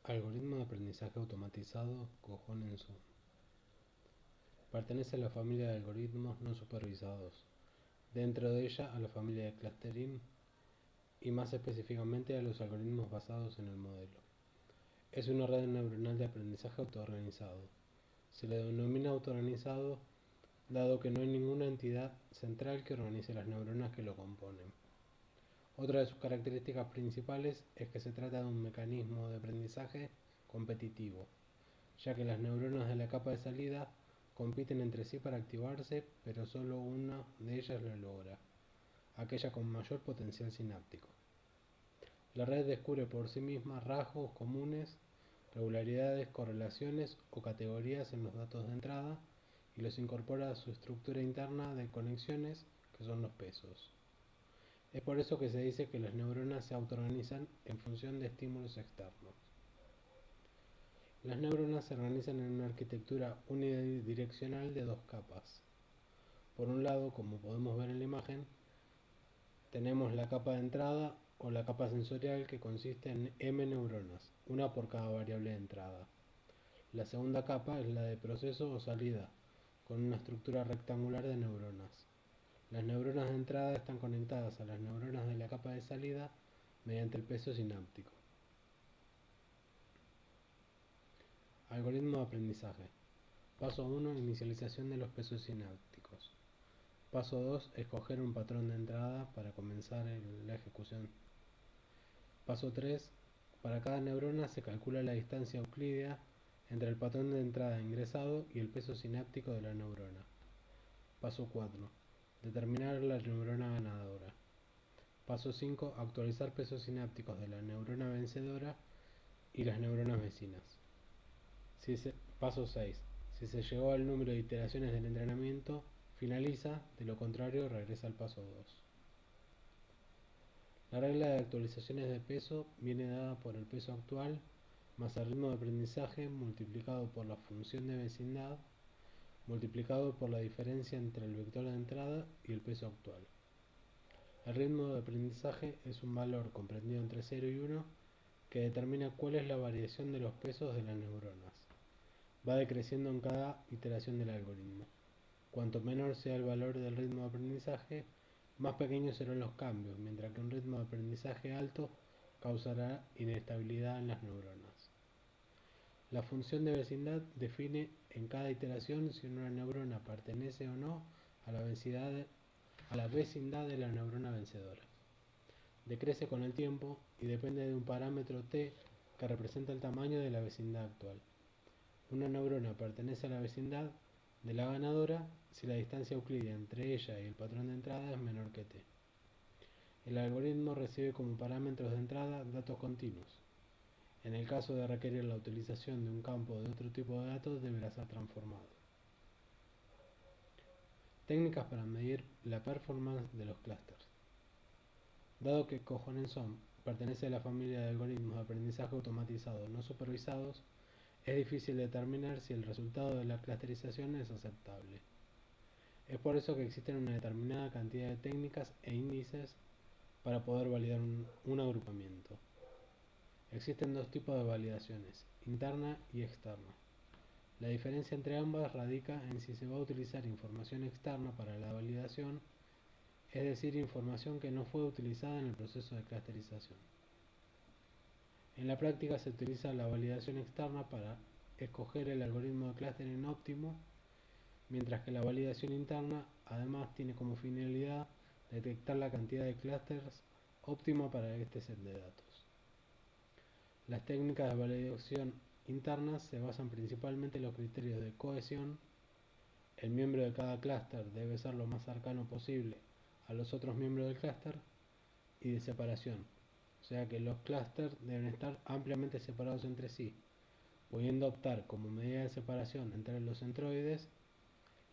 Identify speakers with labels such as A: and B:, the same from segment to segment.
A: Algoritmo de aprendizaje automatizado Cojones. Pertenece a la familia de algoritmos no supervisados, dentro de ella a la familia de clustering y más específicamente a los algoritmos basados en el modelo. Es una red neuronal de aprendizaje autoorganizado. Se le denomina autoorganizado dado que no hay ninguna entidad central que organice las neuronas que lo componen. Otra de sus características principales es que se trata de un mecanismo de aprendizaje competitivo, ya que las neuronas de la capa de salida compiten entre sí para activarse, pero solo una de ellas lo logra, aquella con mayor potencial sináptico. La red descubre por sí misma rasgos comunes, regularidades, correlaciones o categorías en los datos de entrada y los incorpora a su estructura interna de conexiones, que son los pesos. Es por eso que se dice que las neuronas se autoorganizan en función de estímulos externos. Las neuronas se organizan en una arquitectura unidireccional de dos capas. Por un lado, como podemos ver en la imagen, tenemos la capa de entrada o la capa sensorial que consiste en M neuronas, una por cada variable de entrada. La segunda capa es la de proceso o salida, con una estructura rectangular de neuronas. Las neuronas de entrada están conectadas a las neuronas de la capa de salida mediante el peso sináptico. Algoritmo de aprendizaje. Paso 1. Inicialización de los pesos sinápticos. Paso 2. Escoger un patrón de entrada para comenzar la ejecución. Paso 3. Para cada neurona se calcula la distancia euclídea entre el patrón de entrada ingresado y el peso sináptico de la neurona. Paso 4. Determinar la neurona ganadora. Paso 5. Actualizar pesos sinápticos de la neurona vencedora y las neuronas vecinas. Paso 6. Si se llegó al número de iteraciones del entrenamiento, finaliza, de lo contrario regresa al paso 2. La regla de actualizaciones de peso viene dada por el peso actual más el ritmo de aprendizaje multiplicado por la función de vecindad multiplicado por la diferencia entre el vector de entrada y el peso actual. El ritmo de aprendizaje es un valor comprendido entre 0 y 1 que determina cuál es la variación de los pesos de las neuronas. Va decreciendo en cada iteración del algoritmo. Cuanto menor sea el valor del ritmo de aprendizaje, más pequeños serán los cambios, mientras que un ritmo de aprendizaje alto causará inestabilidad en las neuronas. La función de vecindad define en cada iteración si una neurona pertenece o no a la vecindad de la neurona vencedora. Decrece con el tiempo y depende de un parámetro t que representa el tamaño de la vecindad actual. Una neurona pertenece a la vecindad de la ganadora si la distancia euclídea entre ella y el patrón de entrada es menor que t. El algoritmo recibe como parámetros de entrada datos continuos. En el caso de requerir la utilización de un campo de otro tipo de datos, deberá ser transformado. Técnicas para medir la performance de los clústeres. Dado que Cojones pertenece a la familia de algoritmos de aprendizaje automatizado no supervisados, es difícil determinar si el resultado de la clusterización es aceptable. Es por eso que existen una determinada cantidad de técnicas e índices para poder validar un agrupamiento. Existen dos tipos de validaciones, interna y externa. La diferencia entre ambas radica en si se va a utilizar información externa para la validación, es decir, información que no fue utilizada en el proceso de clusterización. En la práctica se utiliza la validación externa para escoger el algoritmo de clustering óptimo, mientras que la validación interna además tiene como finalidad detectar la cantidad de clústeres óptima para este set de datos. Las técnicas de validación internas se basan principalmente en los criterios de cohesión. El miembro de cada clúster debe ser lo más cercano posible a los otros miembros del clúster, y de separación, o sea que los clústeres deben estar ampliamente separados entre sí, pudiendo optar como medida de separación entre los centroides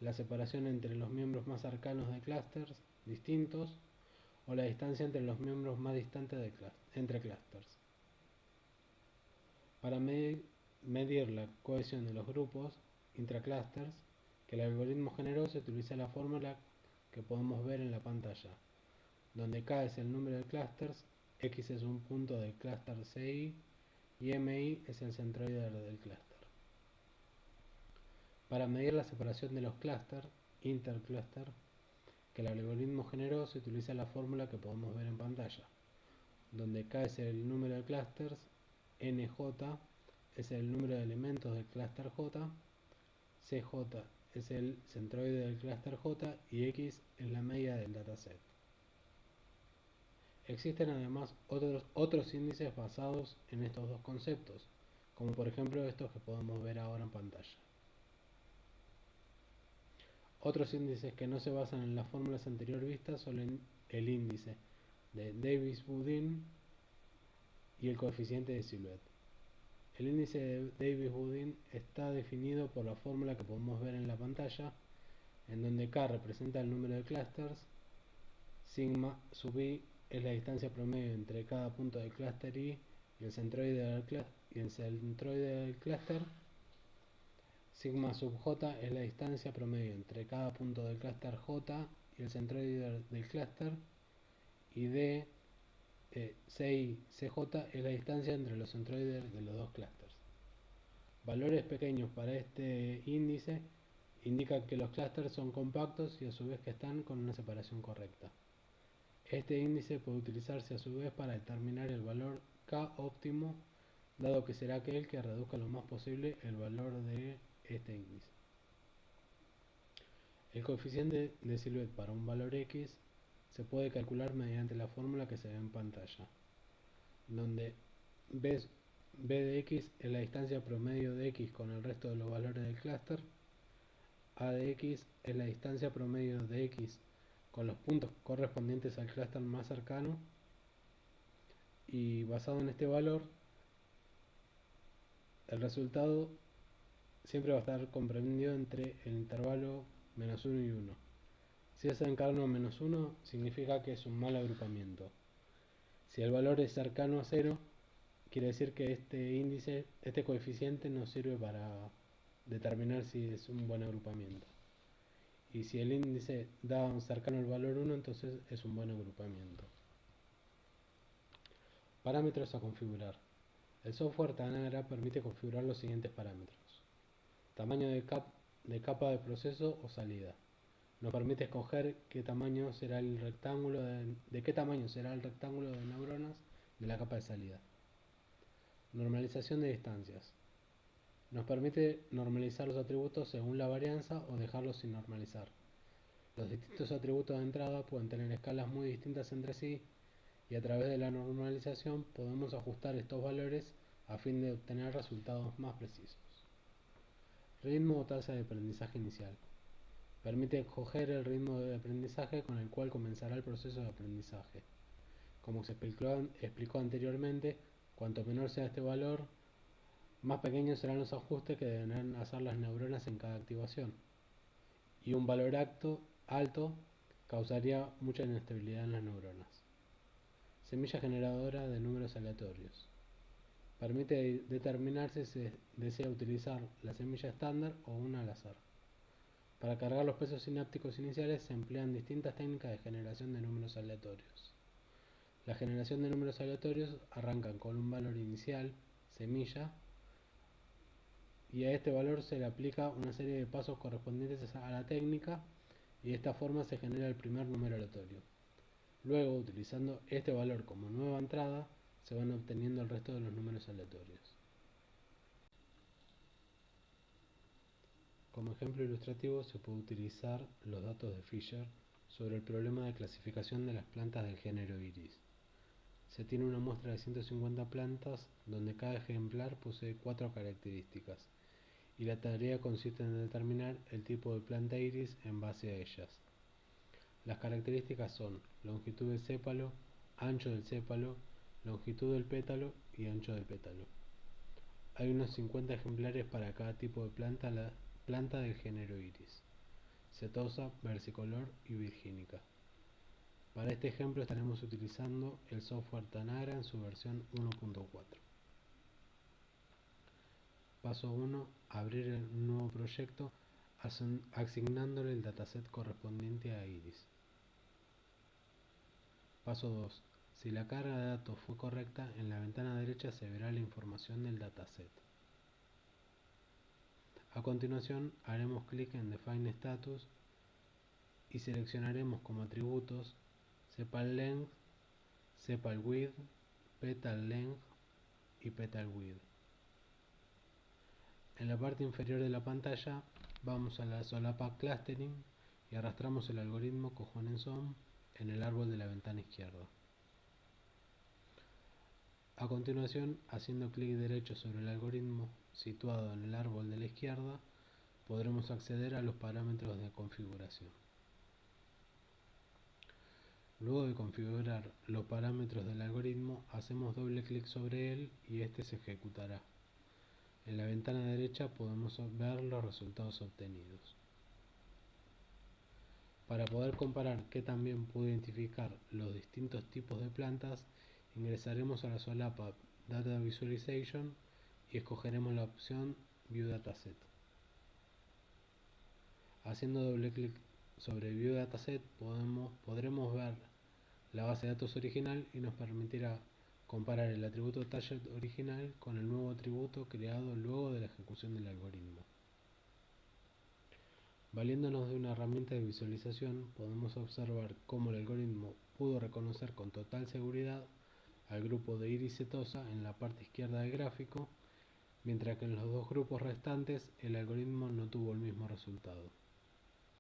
A: la separación entre los miembros más cercanos de clústeres distintos o la distancia entre los miembros más distantes entre clústeres. Para medir la cohesión de los grupos intraclústeres que el algoritmo generó, se utiliza la fórmula que podemos ver en la pantalla, donde K es el número de clústeres, X es un punto del clúster CI y MI es el centroide del clúster. Para medir la separación de los clústeres, intercluster, que el algoritmo generó, se utiliza la fórmula que podemos ver en pantalla, donde K es el número de clústeres, NJ es el número de elementos del clúster J, CJ es el centroide del clúster J y X es la media del dataset. Existen además otros índices basados en estos dos conceptos, como por ejemplo estos que podemos ver ahora en pantalla. Otros índices que no se basan en las fórmulas anteriores vistas son el índice de Davis-Budin y el coeficiente de Silhouette. El índice de Davis-Budin está definido por la fórmula que podemos ver en la pantalla, en donde K representa el número de clústeres, sigma sub i es la distancia promedio entre cada punto del clúster i y el centroide del clúster, sigma sub j es la distancia promedio entre cada punto del clúster j y el centroide del clúster, y d ci cj es la distancia entre los centroides de los dos clústeres. Valores pequeños para este índice indican que los clústeres son compactos y a su vez que están con una separación correcta. Este índice puede utilizarse a su vez para determinar el valor K óptimo, dado que será aquel que reduzca lo más posible el valor de este índice. El coeficiente de Silhouette para un valor X se puede calcular mediante la fórmula que se ve en pantalla, donde B de X es la distancia promedio de X con el resto de los valores del clúster, A de X es la distancia promedio de X con los puntos correspondientes al clúster más cercano, y basado en este valor, el resultado siempre va a estar comprendido entre el intervalo menos 1 y 1. Si es cercano a menos 1, significa que es un mal agrupamiento. Si el valor es cercano a 0, quiere decir que este coeficiente nos sirve para determinar si es un buen agrupamiento. Y si el índice da cercano al valor 1, entonces es un buen agrupamiento. Parámetros a configurar. El software Tanagra permite configurar los siguientes parámetros: tamaño de capa de proceso o salida. Nos permite escoger qué tamaño será el rectángulo de qué tamaño será el rectángulo de neuronas de la capa de salida. Normalización de distancias. Nos permite normalizar los atributos según la varianza o dejarlos sin normalizar. Los distintos atributos de entrada pueden tener escalas muy distintas entre sí, y a través de la normalización podemos ajustar estos valores a fin de obtener resultados más precisos. Ritmo o tasa de aprendizaje inicial. Permite escoger el ritmo de aprendizaje con el cual comenzará el proceso de aprendizaje. Como se explicó anteriormente, cuanto menor sea este valor, más pequeños serán los ajustes que deberán hacer las neuronas en cada activación. Y un valor alto causaría mucha inestabilidad en las neuronas. Semilla generadora de números aleatorios. Permite determinar si se desea utilizar la semilla estándar o una al azar. Para cargar los pesos sinápticos iniciales se emplean distintas técnicas de generación de números aleatorios. La generación de números aleatorios arrancan con un valor inicial, semilla, y a este valor se le aplica una serie de pasos correspondientes a la técnica, y de esta forma se genera el primer número aleatorio. Luego, utilizando este valor como nueva entrada, se van obteniendo el resto de los números aleatorios. Como ejemplo ilustrativo se puede utilizar los datos de Fisher sobre el problema de clasificación de las plantas del género Iris. Se tiene una muestra de 150 plantas donde cada ejemplar posee 4 características, y la tarea consiste en determinar el tipo de planta iris en base a ellas. Las características son longitud del sépalo, ancho del sépalo, longitud del pétalo y ancho del pétalo. Hay unos 50 ejemplares para cada tipo de planta del género Iris: setosa, versicolor y virgínica. Para este ejemplo estaremos utilizando el software Tanagra en su versión 1.4. Paso 1. Abrir un nuevo proyecto asignándole el dataset correspondiente a Iris. Paso 2. Si la carga de datos fue correcta, en la ventana derecha se verá la información del dataset. A continuación, haremos clic en Define Status y seleccionaremos como atributos Sepal Length, Sepal Width, Petal Length y Petal Width. En la parte inferior de la pantalla vamos a la solapa Clustering y arrastramos el algoritmo Cojones-Om en el árbol de la ventana izquierda. A continuación, haciendo clic derecho sobre el algoritmo situado en el árbol de la izquierda, podremos acceder a los parámetros de configuración. Luego de configurar los parámetros del algoritmo, hacemos doble clic sobre él y este se ejecutará. En la ventana derecha podemos ver los resultados obtenidos. Para poder comparar que también puede identificar los distintos tipos de plantas, ingresaremos a la solapa Data Visualization y escogeremos la opción View Dataset. Haciendo doble clic sobre View Dataset podremos ver la base de datos original y nos permitirá comparar el atributo Target original con el nuevo atributo creado luego de la ejecución del algoritmo. Valiéndonos de una herramienta de visualización, podemos observar cómo el algoritmo pudo reconocer con total seguridad al grupo de Iris setosa en la parte izquierda del gráfico, mientras que en los dos grupos restantes el algoritmo no tuvo el mismo resultado.